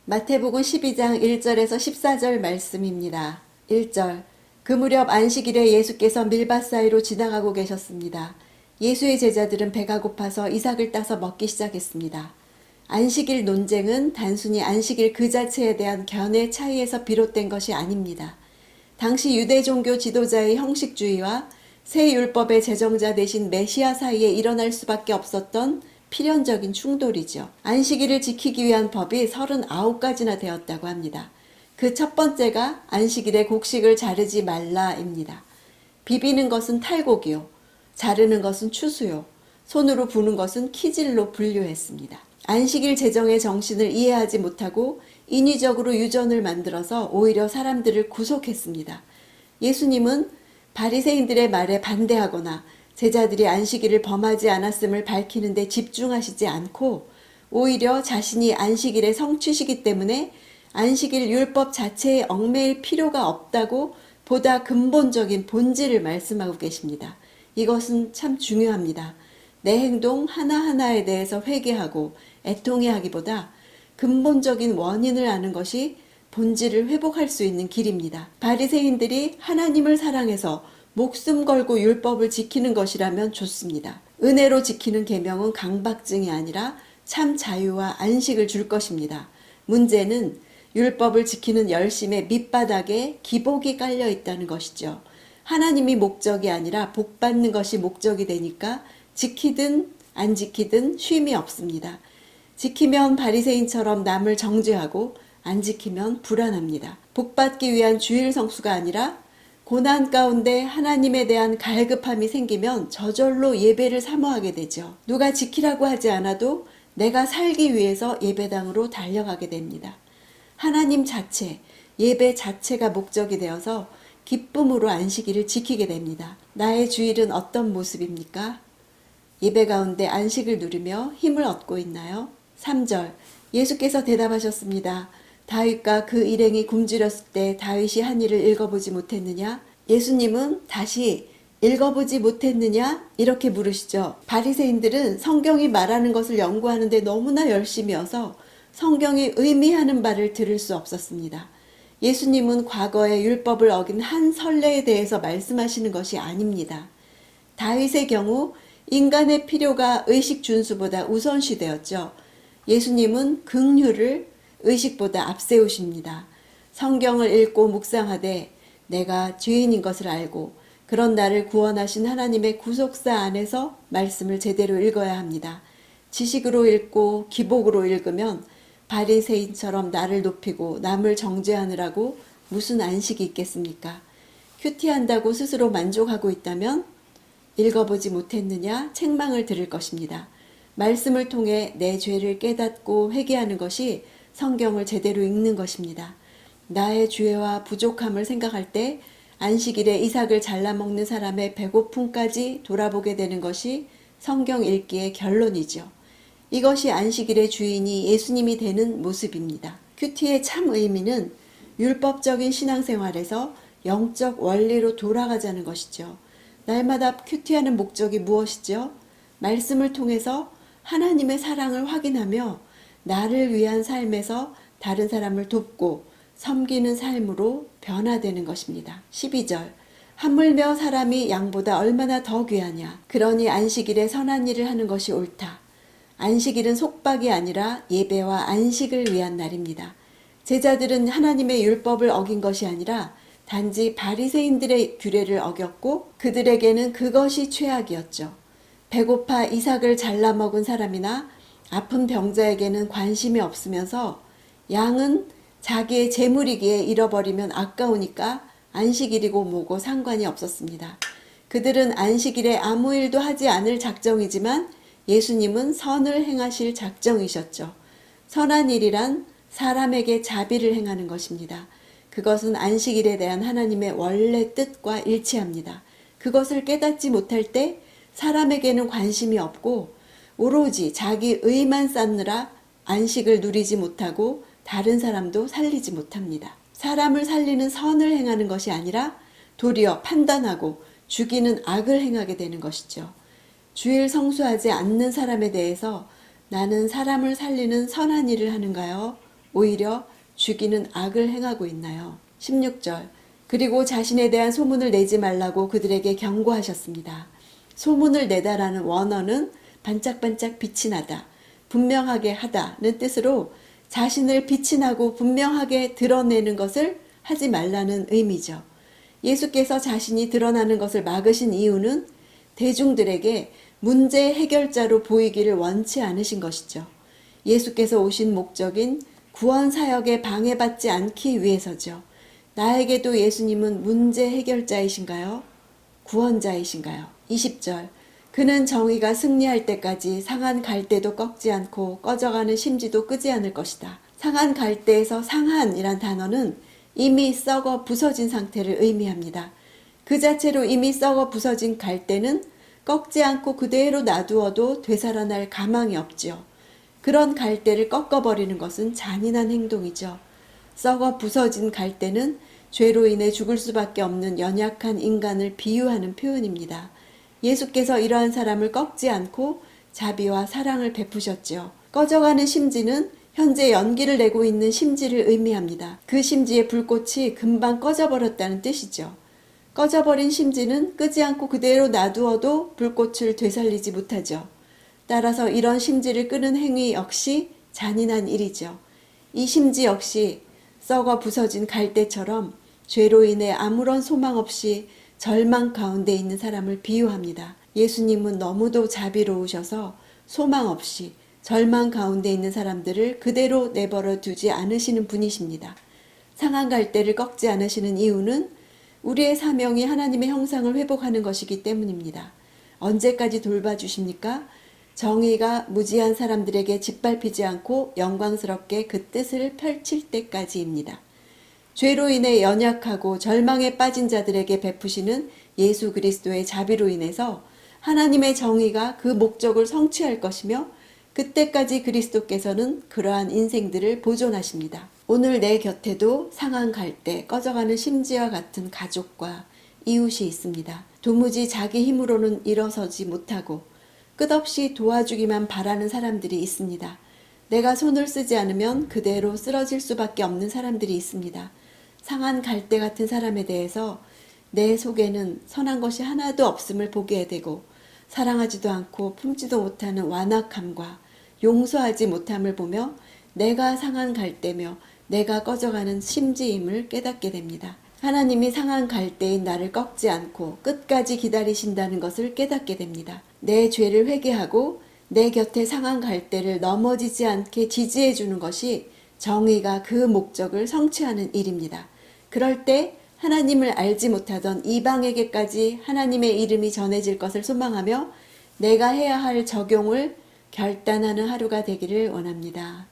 마태복음 12장 1절에서 14절 말씀입니다. 1절. 그 무렵 안식일에 예수께서 밀밭 사이로 지나가고 계셨습니다. 예수의 제자들은 배가 고파서 이삭을 따서 먹기 시작했습니다. 안식일 논쟁은 단순히 안식일 그 자체에 대한 견해 차이에서 비롯된 것이 아닙니다. 당시 유대 종교 지도자의 형식주의와 새 율법의 제정자 대신 메시아 사이에 일어날 수밖에 없었던 필연적인 충돌이죠. 안식일을 지키기 위한 법이 39가지나 되었다고 합니다. 그 첫 번째가 안식일에 곡식을 자르지 말라입니다. 비비는 것은 탈곡이요, 자르는 것은 추수요, 손으로 부는 것은 키질로 분류했습니다. 안식일 제정의 정신을 이해하지 못하고 인위적으로 유전을 만들어서 오히려 사람들을 구속했습니다. 예수님은 바리새인들의 말에 반대하거나 제자들이 안식일을 범하지 않았음을 밝히는 데 집중하시지 않고 오히려 자신이 안식일의 성취시기 때문에 안식일 율법 자체에 얽매일 필요가 없다고 보다 근본적인 본질을 말씀하고 계십니다. 이것은 참 중요합니다. 내 행동 하나하나에 대해서 회개하고 애통해하기보다 근본적인 원인을 아는 것이 본질을 회복할 수 있는 길입니다. 바리새인들이 하나님을 사랑해서 목숨 걸고 율법을 지키는 것이라면 좋습니다. 은혜로 지키는 계명은 강박증이 아니라 참 자유와 안식을 줄 것입니다. 문제는 율법을 지키는 열심의 밑바닥에 기복이 깔려 있다는 것이죠. 하나님이 목적이 아니라 복받는 것이 목적이 되니까 지키든 안 지키든 쉼이 없습니다. 지키면 바리새인처럼 남을 정죄하고 안 지키면 불안합니다. 복받기 위한 주일 성수가 아니라 고난 가운데 하나님에 대한 갈급함이 생기면 저절로 예배를 사모하게 되죠. 누가 지키라고 하지 않아도 내가 살기 위해서 예배당으로 달려가게 됩니다. 하나님 자체, 예배 자체가 목적이 되어서 기쁨으로 안식일을 지키게 됩니다. 나의 주일은 어떤 모습입니까? 예배 가운데 안식을 누리며 힘을 얻고 있나요? 3절. 예수께서 대답하셨습니다. 다윗과 그 일행이 굶주렸을 때 다윗이 한 일을 읽어보지 못했느냐? 예수님은 다시 읽어보지 못했느냐? 이렇게 물으시죠. 바리새인들은 성경이 말하는 것을 연구하는데 너무나 열심이어서 성경이 의미하는 바를 들을 수 없었습니다. 예수님은 과거에 율법을 어긴 한 선례에 대해서 말씀하시는 것이 아닙니다. 다윗의 경우 인간의 필요가 의식 준수보다 우선시되었죠. 예수님은 긍휼을 의식보다 앞세우십니다. 성경을 읽고 묵상하되 내가 죄인인 것을 알고 그런 나를 구원하신 하나님의 구속사 안에서 말씀을 제대로 읽어야 합니다. 지식으로 읽고 기복으로 읽으면 바리새인처럼 나를 높이고 남을 정죄하느라고 무슨 안식이 있겠습니까? 큐티한다고 스스로 만족하고 있다면 읽어보지 못했느냐 책망을 들을 것입니다. 말씀을 통해 내 죄를 깨닫고 회개하는 것이 성경을 제대로 읽는 것입니다. 나의 죄와 부족함을 생각할 때 안식일에 이삭을 잘라먹는 사람의 배고픔까지 돌아보게 되는 것이 성경 읽기의 결론이죠. 이것이 안식일의 주인이 예수님이 되는 모습입니다. 큐티의 참 의미는 율법적인 신앙생활에서 영적 원리로 돌아가자는 것이죠. 날마다 큐티하는 목적이 무엇이죠? 말씀을 통해서 하나님의 사랑을 확인하며 나를 위한 삶에서 다른 사람을 돕고 섬기는 삶으로 변화되는 것입니다. 12절. 하물며 사람이 양보다 얼마나 더 귀하냐. 그러니 안식일에 선한 일을 하는 것이 옳다. 안식일은 속박이 아니라 예배와 안식을 위한 날입니다. 제자들은 하나님의 율법을 어긴 것이 아니라 단지 바리새인들의 규례를 어겼고 그들에게는 그것이 최악이었죠. 배고파 이삭을 잘라먹은 사람이나 아픈 병자에게는 관심이 없으면서 양은 자기의 재물이기에 잃어버리면 아까우니까 안식일이고 뭐고 상관이 없었습니다. 그들은 안식일에 아무 일도 하지 않을 작정이지만 예수님은 선을 행하실 작정이셨죠. 선한 일이란 사람에게 자비를 행하는 것입니다. 그것은 안식일에 대한 하나님의 원래 뜻과 일치합니다. 그것을 깨닫지 못할 때 사람에게는 관심이 없고 오로지 자기 의만 쌓느라 안식을 누리지 못하고 다른 사람도 살리지 못합니다. 사람을 살리는 선을 행하는 것이 아니라 도리어 판단하고 죽이는 악을 행하게 되는 것이죠. 주일 성수하지 않는 사람에 대해서 나는 사람을 살리는 선한 일을 하는가요? 오히려 죽이는 악을 행하고 있나요? 16절. 그리고 자신에 대한 소문을 내지 말라고 그들에게 경고하셨습니다. 소문을 내다라는 원어는 반짝반짝 빛이 나다, 분명하게 하다는 뜻으로 자신을 빛이 나고 분명하게 드러내는 것을 하지 말라는 의미죠. 예수께서 자신이 드러나는 것을 막으신 이유는 대중들에게 문제 해결자로 보이기를 원치 않으신 것이죠. 예수께서 오신 목적인 구원 사역에 방해받지 않기 위해서죠. 나에게도 예수님은 문제 해결자이신가요? 구원자이신가요? 20절. 그는 정의가 승리할 때까지 상한 갈대도 꺾지 않고 꺼져가는 심지도 끄지 않을 것이다. 상한 갈대에서 상한이란 단어는 이미 썩어 부서진 상태를 의미합니다. 그 자체로 이미 썩어 부서진 갈대는 꺾지 않고 그대로 놔두어도 되살아날 가망이 없지요. 그런 갈대를 꺾어버리는 것은 잔인한 행동이죠. 썩어 부서진 갈대는 죄로 인해 죽을 수밖에 없는 연약한 인간을 비유하는 표현입니다. 예수께서 이러한 사람을 꺾지 않고 자비와 사랑을 베푸셨지요. 꺼져가는 심지는 현재 연기를 내고 있는 심지를 의미합니다. 그 심지의 불꽃이 금방 꺼져버렸다는 뜻이죠. 꺼져버린 심지는 끄지 않고 그대로 놔두어도 불꽃을 되살리지 못하죠. 따라서 이런 심지를 끄는 행위 역시 잔인한 일이죠. 이 심지 역시 썩어 부서진 갈대처럼 죄로 인해 아무런 소망 없이 절망 가운데 있는 사람을 비유합니다. 예수님은 너무도 자비로우셔서 소망 없이 절망 가운데 있는 사람들을 그대로 내버려 두지 않으시는 분이십니다. 상한 갈대를 꺾지 않으시는 이유는 우리의 사명이 하나님의 형상을 회복하는 것이기 때문입니다. 언제까지 돌봐주십니까? 정의가 무지한 사람들에게 짓밟히지 않고 영광스럽게 그 뜻을 펼칠 때까지입니다. 죄로 인해 연약하고 절망에 빠진 자들에게 베푸시는 예수 그리스도의 자비로 인해서 하나님의 정의가 그 목적을 성취할 것이며 그때까지 그리스도께서는 그러한 인생들을 보존하십니다. 오늘 내 곁에도 상한 갈대, 꺼져가는 심지와 같은 가족과 이웃이 있습니다. 도무지 자기 힘으로는 일어서지 못하고 끝없이 도와주기만 바라는 사람들이 있습니다. 내가 손을 쓰지 않으면 그대로 쓰러질 수밖에 없는 사람들이 있습니다. 상한 갈대 같은 사람에 대해서 내 속에는 선한 것이 하나도 없음을 보게 되고 사랑하지도 않고 품지도 못하는 완악함과 용서하지 못함을 보며 내가 상한 갈대며 내가 꺼져가는 심지임을 깨닫게 됩니다. 하나님이 상한 갈대인 나를 꺾지 않고 끝까지 기다리신다는 것을 깨닫게 됩니다. 내 죄를 회개하고 내 곁에 상한 갈대를 넘어지지 않게 지지해 주는 것이 정의가 그 목적을 성취하는 일입니다. 그럴 때 하나님을 알지 못하던 이방에게까지 하나님의 이름이 전해질 것을 소망하며 내가 해야 할 적용을 결단하는 하루가 되기를 원합니다.